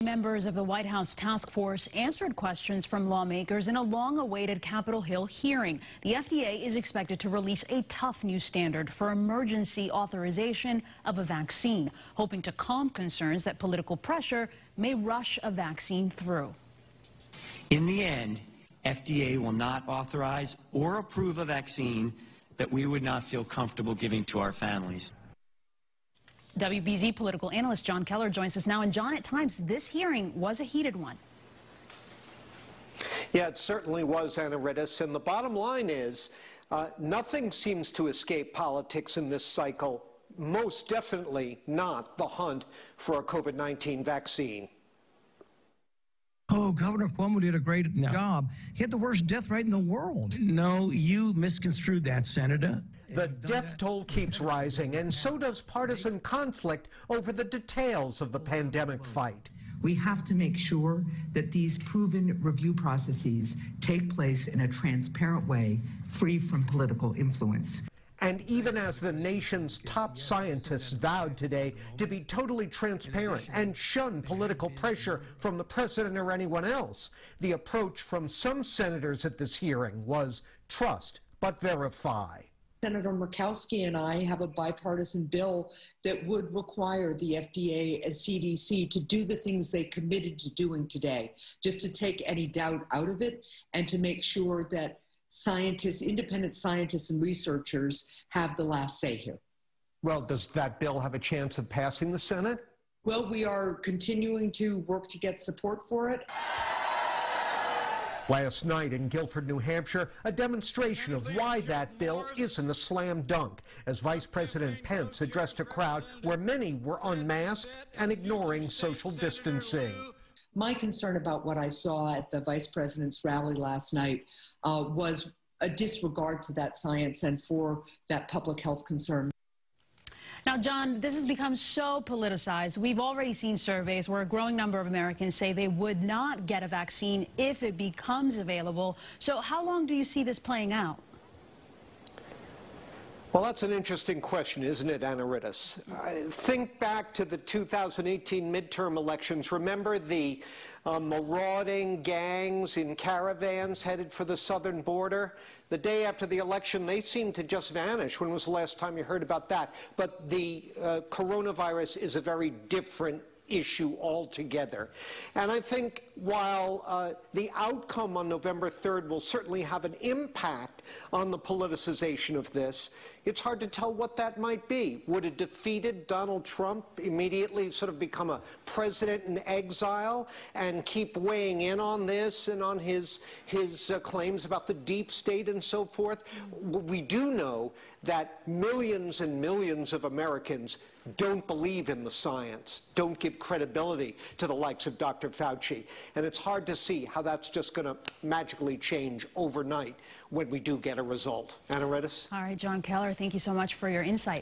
Members of the White House task force answered questions from lawmakers in a long-awaited Capitol Hill hearing. The FDA is expected to release a tough new standard for emergency authorization of a vaccine, hoping to calm concerns that political pressure may rush a vaccine through. In the end, FDA will not authorize or approve a vaccine that we would not feel comfortable giving to our families. WBZ political analyst John Keller joins us now. And John, at times this hearing was a heated one. Yeah, it certainly was, Anna Rittis. And the bottom line is nothing seems to escape politics in this cycle, most definitely not the hunt for a COVID-19 vaccine. Oh, Governor Cuomo did a great job. He had the worst death rate in the world. No, you misconstrued that, Senator. The death toll keeps rising, and so does partisan conflict over the details of the pandemic fight. We have to make sure that these proven review processes take place in a transparent way, free from political influence. And even as the nation's top scientists vowed today to be totally transparent and shun political pressure from the president or anyone else, the approach from some senators at this hearing was trust but verify. Senator Murkowski and I have a bipartisan bill that would require the FDA and CDC to do the things they committed to doing today, just to take any doubt out of it and to make sure that scientists, independent scientists and researchers have the last say here. Well, does that bill have a chance of passing the Senate? Well, we are continuing to work to get support for it. Last night in Guilford, New Hampshire, a demonstration of why that bill isn't a slam dunk, as Vice President Pence addressed a crowd where many were unmasked and ignoring social distancing. My concern about what I saw at the Vice President's rally last night was a disregard for that science and for that public health concern. Now, John, this has become so politicized. We've already seen surveys where a growing number of Americans say they would not get a vaccine if it becomes available. So how long do you see this playing out? Well, that's an interesting question, isn't it, Anna Rittis? Think back to the 2018 midterm elections. Remember the marauding gangs in caravans headed for the southern border? The day after the election, they seemed to just vanish. When was the last time you heard about that? But the coronavirus is a very different issue altogether. And I think while the outcome on November 3rd will certainly have an impact on the politicization of this, it's hard to tell what that might be. Would a defeated Donald Trump immediately sort of become a president in exile and keep weighing in on this and on his claims about the deep state and so forth? We do know that millions and millions of Americans don't believe in the science, don't give credibility to the likes of Dr. Fauci. And it's hard to see how that's just going to magically change overnight when we do get a result. Anna Rittis? All right, John Keller, thank you so much for your insight.